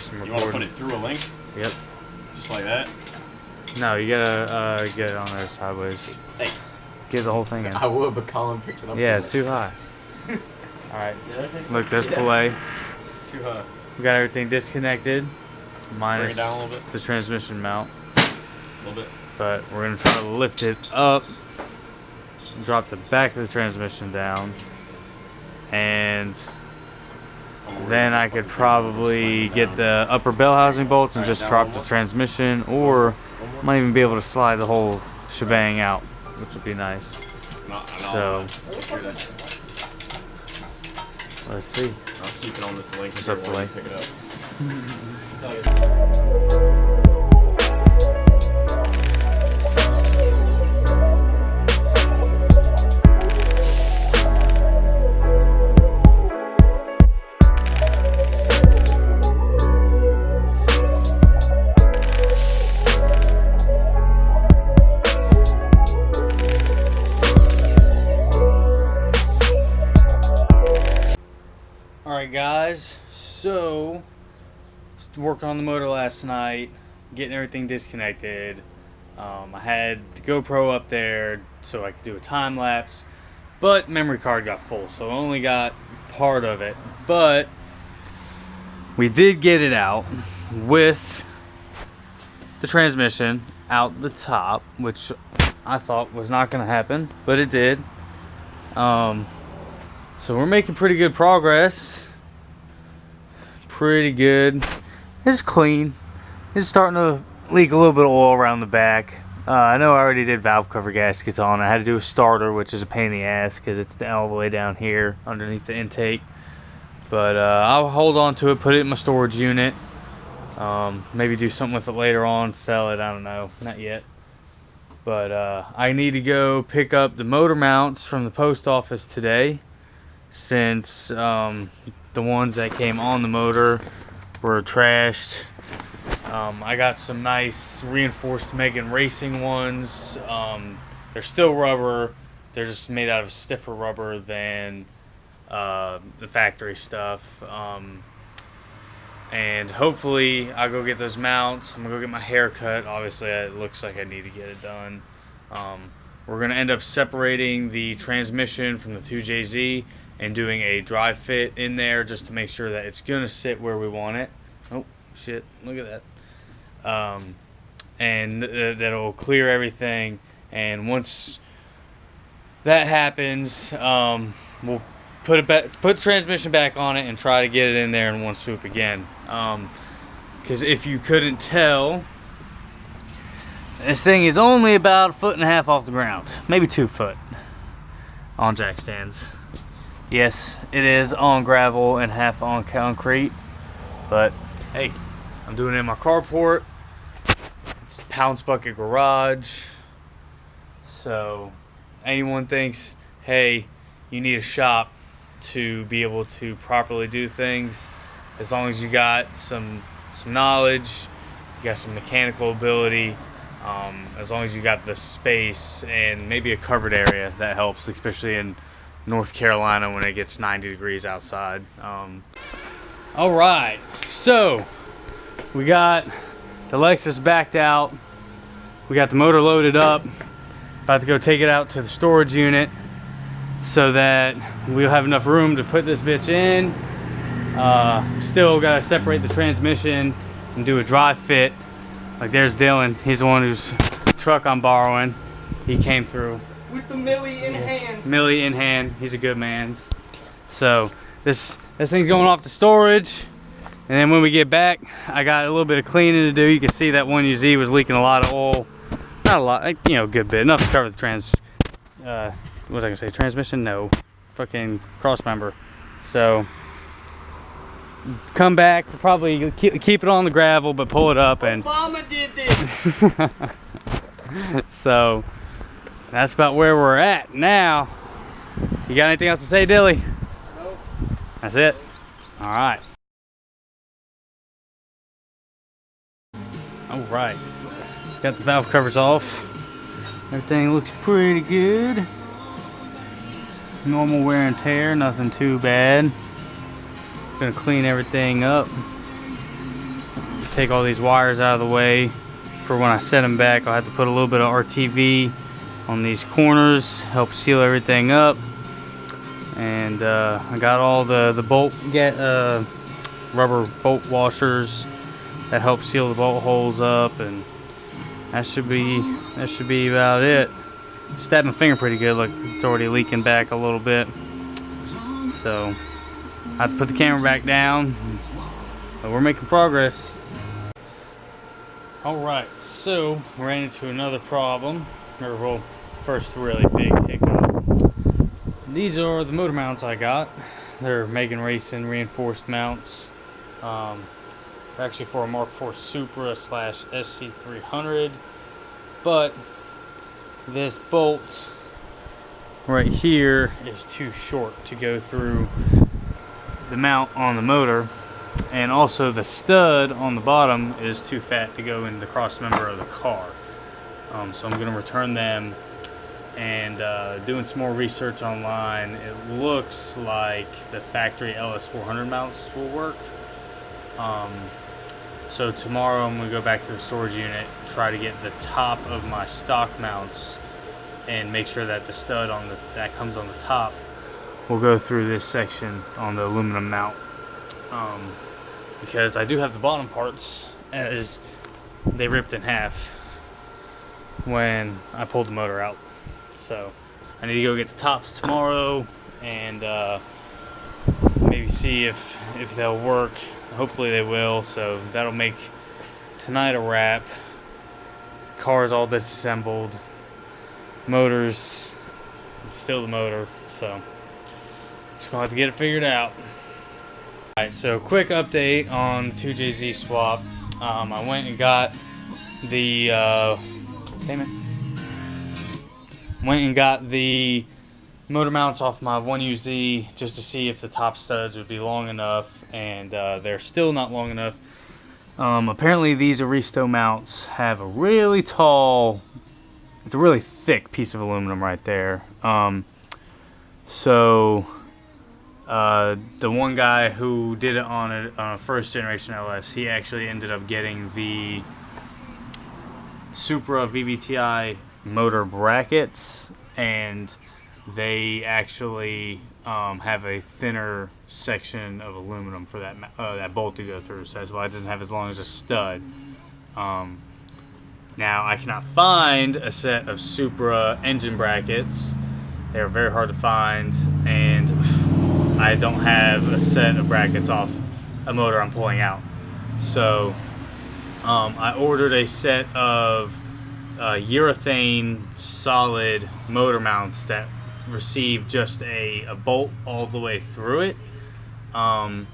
some recording. You want to put it through a link? Yep. Just like that? No, you gotta get it on there sideways. Hey. Get the whole thing in. I would, but Colin picked it up. Yeah, too high. Alright. Look, there's play. It's too high. We got everything disconnected. Minus Bring it down a little bit. the transmission mount. A little bit. But we're gonna try to lift it up. Drop the back of the transmission down. And then I could probably get the upper bell housing bolts and just drop the transmission, or might even be able to slide the whole shebang out, which would be nice. So let's see. I'll keep it on this link. What's up, Delay? Pick it up. Alright guys, so working on the motor last night, getting everything disconnected. I had the GoPro up there so I could do a time lapse, but memory card got full, so I only got part of it. But we did get it out with the transmission out the top, which I thought was not going to happen, but it did. So we're making pretty good progress. Pretty good. It's clean. It's starting to leak a little bit of oil around the back. I know I already did valve cover gaskets on. I had to do a starter, which is a pain in the ass because it's all the way down here underneath the intake. But I'll hold on to it, put it in my storage unit. Maybe do something with it later on, sell it, I don't know, not yet. But I need to go pick up the motor mounts from the post office today, since the ones that came on the motor were trashed. I got some nice reinforced Megan Racing ones. They're still rubber, they're just made out of stiffer rubber than the factory stuff. And hopefully I'll go get those mounts. I'm gonna go get my hair cut. Obviously it looks like I need to get it done. We're gonna end up separating the transmission from the 2JZ and doing a dry fit in there just to make sure that it's gonna sit where we want it. Oh shit, look at that. And that'll clear everything, and once that happens, we'll put the transmission back on it and try to get it in there in one swoop again. Because if you couldn't tell, this thing is only about 1.5 feet off the ground, maybe 2 foot on jack stands. Yes, it is on gravel and half on concrete, but hey, I'm doing it in my carport. It's Pounce Bucket Garage. So anyone thinks, hey, you need a shop to be able to properly do things, as long as you got some knowledge, you got some mechanical ability, as long as you got the space and maybe a covered area, that helps, especially in North Carolina when it gets 90 degrees outside. All right, so we got the Lexus backed out, we got the motor loaded up, about to go take it out to the storage unit so that we'll have enough room to put this bitch in. Still gotta separate the transmission and do a dry fit. Like there's Dylan, he's the one whose truck I'm borrowing. He came through with the Millie in hand. Millie in hand, he's a good man. So this thing's going off to storage, and then when we get back, I got a little bit of cleaning to do. You can see that 1UZ was leaking a lot of oil. Not a lot, you know, a good bit, enough to cover the what was I gonna say, transmission? No, fucking cross member. So come back, probably keep it on the gravel, but pull it up. And Obama did this. So that's about where we're at now. You got anything else to say, Dilly? Nope. That's it. All right. All right. Got the valve covers off. Everything looks pretty good. Normal wear and tear, nothing too bad. Gonna clean everything up. take all these wires out of the way for when I set them back. I'll have to put a little bit of RTV on these corners, help seal everything up. And I got all the rubber bolt washers that help seal the bolt holes up, and that should be about it. Stabbed my finger pretty good. Look, it's already leaking back a little bit. So I have to put the camera back down, but we're making progress. Alright, so ran into another problem, or well, first really big hiccup. These are the motor mounts I got. They're Megan Racing reinforced mounts. They're actually for a Mark IV Supra / SC300, but this bolt right here is too short to go through the mount on the motor, and also the stud on the bottom is too fat to go in the cross member of the car. So I'm going to return them, and doing some more research online, it looks like the factory LS400 mounts will work. So tomorrow I'm going to go back to the storage unit, try to get the top of my stock mounts and make sure that the stud that comes on the top will go through this section on the aluminum mount. Because I do have the bottom parts, as they ripped in half when I pulled the motor out. So I need to go get the tops tomorrow and maybe see if they'll work. Hopefully they will, so that'll make tonight a wrap. Car's all disassembled, motor's still the motor, so just gonna have to get it figured out. Alright, so quick update on 2JZ swap. I went and got the motor mounts off my 1UZ just to see if the top studs would be long enough, and they're still not long enough. Apparently these Aristo mounts have a really tall, it's a really thick piece of aluminum right there. The one guy who did it on a first generation LS, he actually ended up getting the Supra VVTi motor brackets, and they actually have a thinner section of aluminum for that bolt to go through, so that's why it doesn't have as long as a stud. Now I cannot find a set of Supra engine brackets. They're very hard to find, and I don't have a set of brackets off a motor I'm pulling out. So I ordered a set of urethane solid motor mounts that receive just a bolt all the way through it. And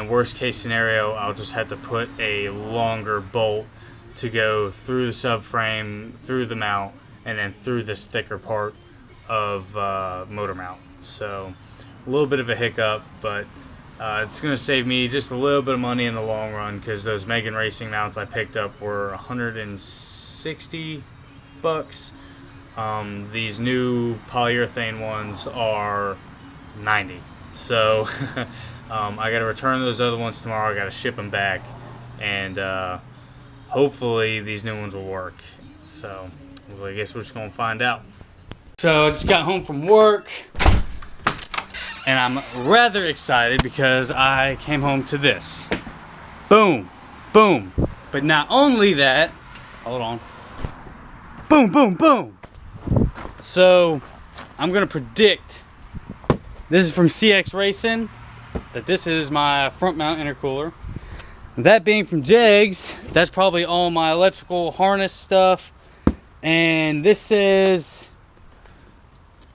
worst case scenario, I'll just have to put a longer bolt to go through the subframe, through the mount, and then through this thicker part of motor mount. So a little bit of a hiccup, but it's going to save me just a little bit of money in the long run, because those Megan Racing mounts I picked up were $160. These new polyurethane ones are $90. So I got to return those other ones tomorrow. I got to ship them back, and hopefully these new ones will work. So well, I guess we're just going to find out. So I just got home from work, and I'm rather excited because I came home to this. Boom, boom. But not only that, hold on. Boom, boom, boom. So I'm gonna predict, this is from CX Racing, that this is my front mount intercooler. That being from Jegs, that's probably all my electrical harness stuff. And this is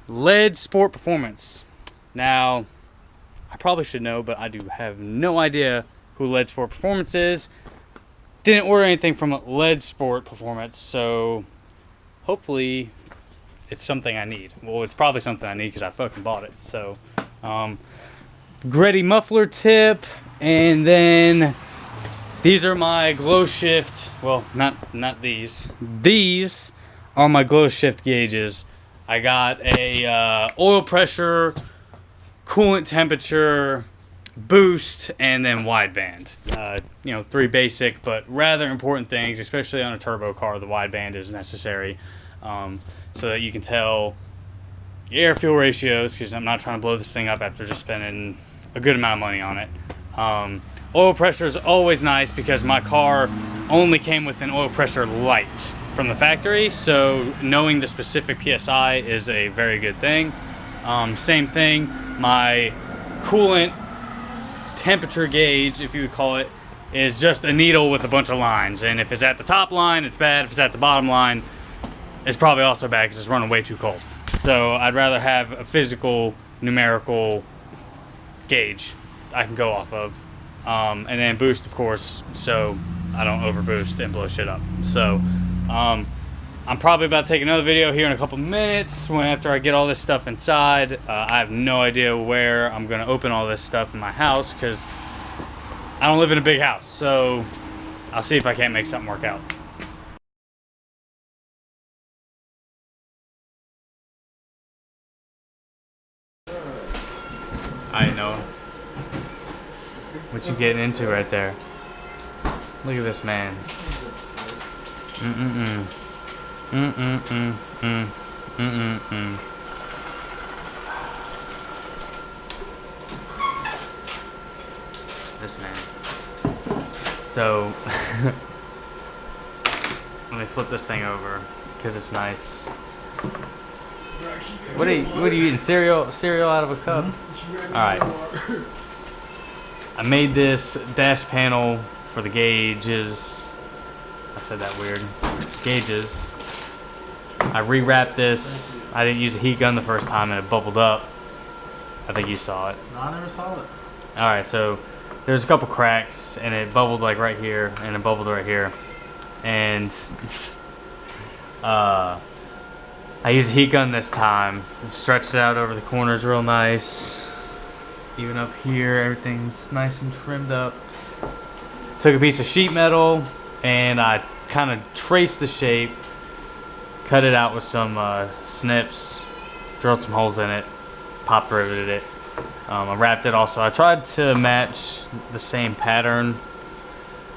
LED Sport Performance. Now, I probably should know, but I do have no idea who LED Sport Performance is. Didn't order anything from LED Sport Performance, so hopefully it's something I need. Well, it's probably something I need because I fucking bought it. So, Gretty muffler tip, and then these are my glow shift. Well, not these. These are my glow shift gauges. I got a oil pressure, coolant temperature, boost, and then wideband. You know, 3 basic but rather important things, especially on a turbo car. The wideband is necessary, so that you can tell your air-fuel ratios, because I'm not trying to blow this thing up after just spending a good amount of money on it. Oil pressure is always nice because my car only came with an oil pressure light from the factory, so knowing the specific PSI is a very good thing. Same thing, my coolant temperature gauge, if you would call it, is just a needle with a bunch of lines, and if it's at the top line, it's bad. If it's at the bottom line, it's probably also bad because it's running way too cold. So I'd rather have a physical numerical gauge I can go off of, and then boost, of course, so I don't overboost and blow shit up. So I'm probably about to take another video here in a couple minutes after I get all this stuff inside. I have no idea where I'm gonna open all this stuff in my house because I don't live in a big house, so I'll see if I can't make something work out. I know what you getting into right there. Look at this man. This man. So let me flip this thing over because it's nice. What are you eating? Cereal out of a cup? All right. I made this dash panel for the gauges. I said that weird. Gauges. I rewrapped this. I didn't use a heat gun the first time and it bubbled up. I think you saw it. No, I never saw it. All right, so there's a couple cracks and it bubbled like right here and it bubbled right here. And I used a heat gun this time. It stretched it out over the corners real nice. Even up here, everything's nice and trimmed up. Took a piece of sheet metal and I kind of traced the shape, cut it out with some snips, drilled some holes in it, pop riveted it. I wrapped it also. I tried to match the same pattern,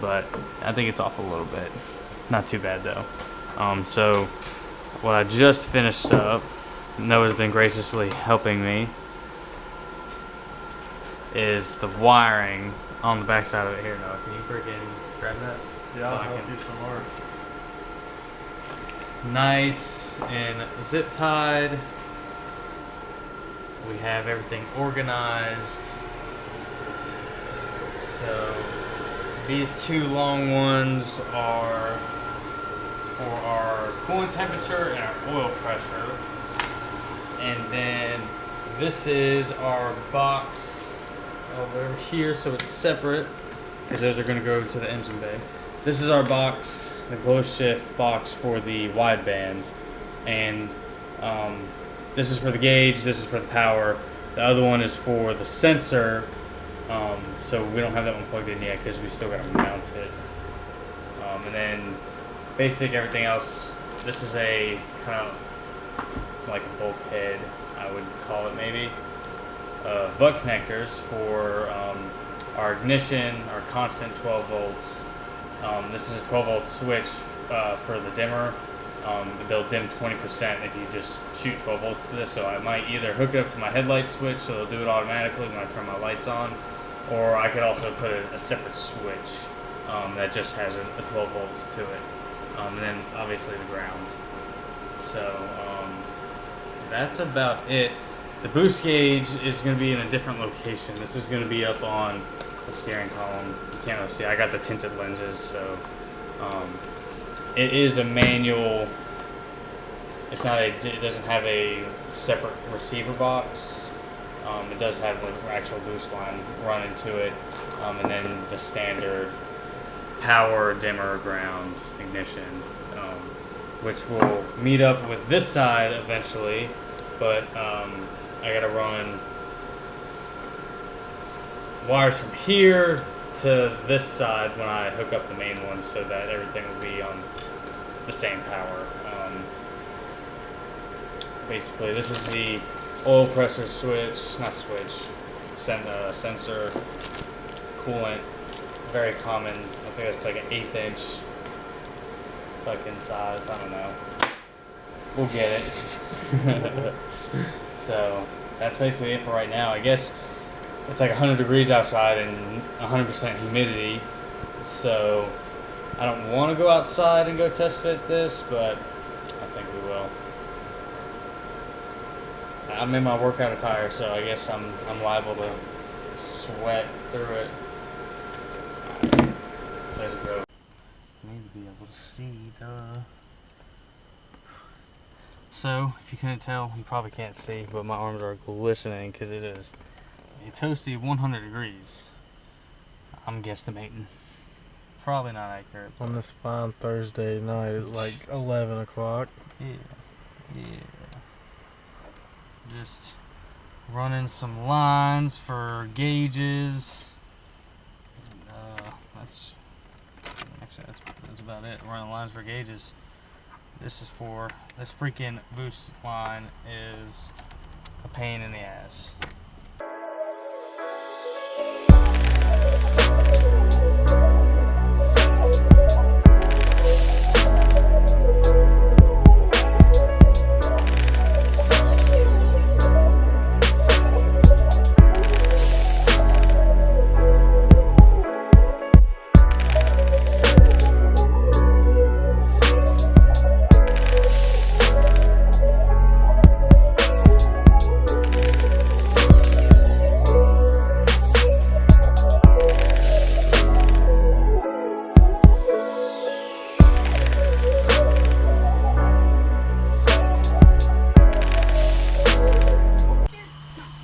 but I think it's off a little bit. Not too bad though. So what I just finished up, Noah's been graciously helping me, is the wiring on the back side of it. Here, Noah, can you freaking grab that? Yeah, So I'll I help can- you some more. Nice and zip tied. We have everything organized. So these 2 long ones are for our coolant temperature and our oil pressure. And then this is our box over here, so it's separate because those are going to go to the engine bay. This is our box, the glow shift box for the wideband, and this is for the gauge, this is for the power. The other one is for the sensor, so we don't have that one plugged in yet because we still got to mount it. And then basic everything else. This is a kind of like a bulkhead, I would call it maybe. Butt connectors for our ignition, our constant 12 volts. This is a 12 volt switch for the dimmer. They'll dim 20% if you just shoot 12 volts to this, so I might either hook it up to my headlight switch so they'll do it automatically when I turn my lights on, or I could also put a separate switch that just has a 12 volts to it, and then obviously the ground. So that's about it. The boost gauge is going to be in a different location. This is going to be up on the steering column. You can't really see. I got the tinted lenses, so it is a manual. It's not it doesn't have a separate receiver box. It does have an actual boost line run into it, and then the standard power, dimmer, ground, ignition, which will meet up with this side eventually, but I gotta run wires from here to this side when I hook up the main one so that everything will be on the same power. Basically, this is the oil pressure switch, not switch, sensor, coolant, very common. I think it's like an 1/8 inch fucking size. I don't know. We'll get it. So that's basically it for right now. I guess it's like 100 degrees outside and 100% humidity. So I don't want to go outside and go test fit this, but I think we will. I'm in my workout attire, so I guess I'm liable to sweat through it. Alright, let's go. Need to be able to see, duh. So, if you couldn't tell, you probably can't see, but my arms are glistening because it is a toasty 100 degrees. I'm guesstimating. Probably not accurate. On this fine Thursday night at like 11 o'clock. Yeah. Just running some lines for gauges. That's about it. Running lines for gauges. This freaking boost line is a pain in the ass.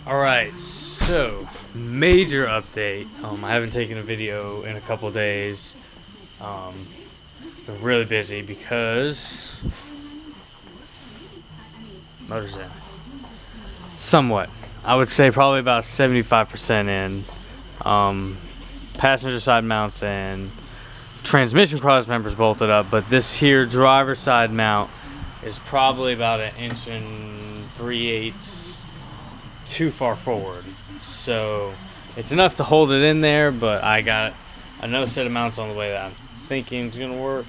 Alright, so major update. I haven't taken a video in a couple days. Been really busy because motor's in. Somewhat. I would say probably about 75% in. Passenger side mounts in. Transmission cross members bolted up, but this here driver side mount is probably about 1 3/8 inches too far forward, so it's enough to hold it in there, but I got another set of mounts on the way that I'm thinking is gonna work.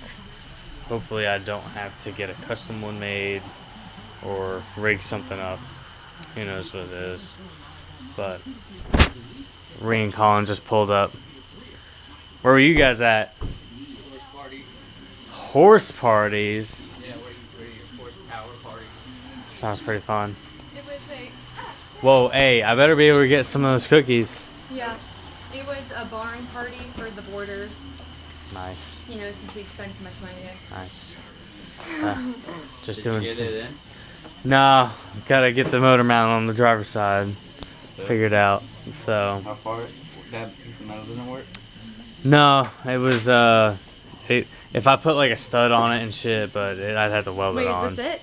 Hopefully I don't have to get a custom one made or rig something up. Who knows what it is. But Ree and Colin just pulled up. Where were you guys at? Horse parties. Horse parties? Yeah, where your horsepower parties. Sounds pretty fun. It was a, Whoa, hey, I better be able to get some of those cookies. yeah, it was a barn party for the boarders, Nice, you know, since we spent so much money there. nice. Just Did doing you get it in? No, gotta get the motor mount on the driver's side figured out. So How far that piece of metal didn't work? no, it was if I put like a stud on it and shit, but I'd have to weld Wait, it on. is this it?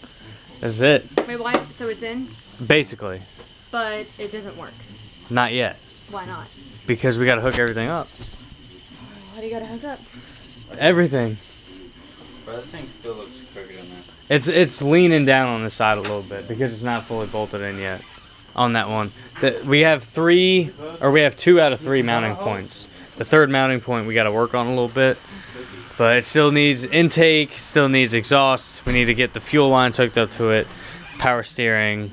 This is it, Wait, why? So it's in, basically. but it doesn't work. Not yet, Why not? because we gotta hook everything up. What do you gotta hook up? Everything. Bro, that thing still looks crooked in there. It's leaning down on the side a little bit because it's not fully bolted in yet on that one. We have 2 out of 3 mounting points. The third mounting point we got to work on a little bit, but it still needs intake, still needs exhaust. We need to get the fuel lines hooked up to it, power steering,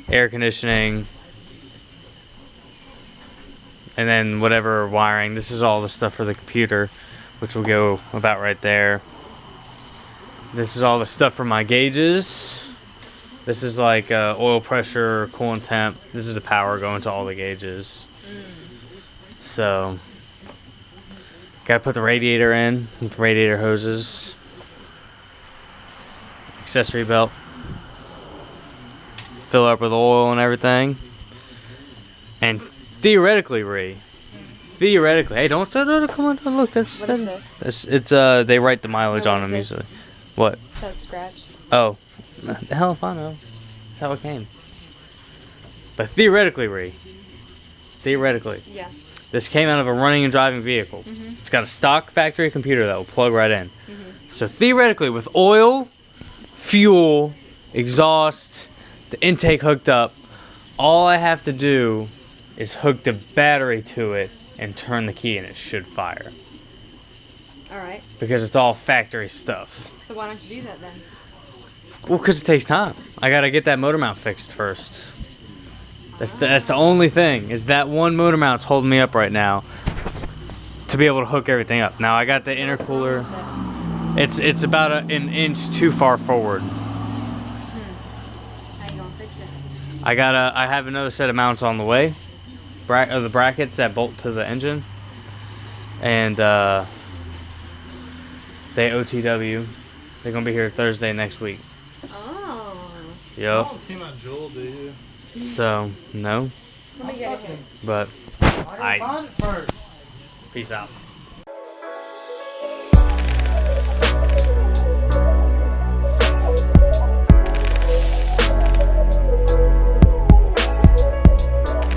air conditioning, and then whatever wiring. This is all the stuff for the computer, which will go about right there. This is all the stuff for my gauges. This is like oil pressure, coolant temp. This is the power going to all the gauges. So, gotta put the radiator in with radiator hoses. Accessory belt. Fill up with oil and everything. And theoretically, hey, don't come on, look, that's What is this? it's they write the mileage Oh, on what them is this? usually. What? That scratch. Oh, the hell if I know. That's how it came. But theoretically, Yeah. this came out of a running and driving vehicle. Mhm. It's got a stock factory computer that will plug right in. So theoretically, with oil, fuel, exhaust, the intake hooked up, all I have to do is hook the battery to it and turn the key and it should fire. Alright. Because it's all factory stuff. So why don't you do that then? Well, because it takes time. I gotta get that motor mount fixed first. That's the only thing, is that one motor mount's holding me up right now to be able to hook everything up. Now I got the intercooler. It's about an inch too far forward. How you gonna fix it? I have another set of mounts on the way. The brackets that bolt to the engine. And they OTW. They're gonna be here Thursday next week. Oh. I Yep. don't see my jewel, do you? So no. Let me get it. But I gotta find it first. peace out.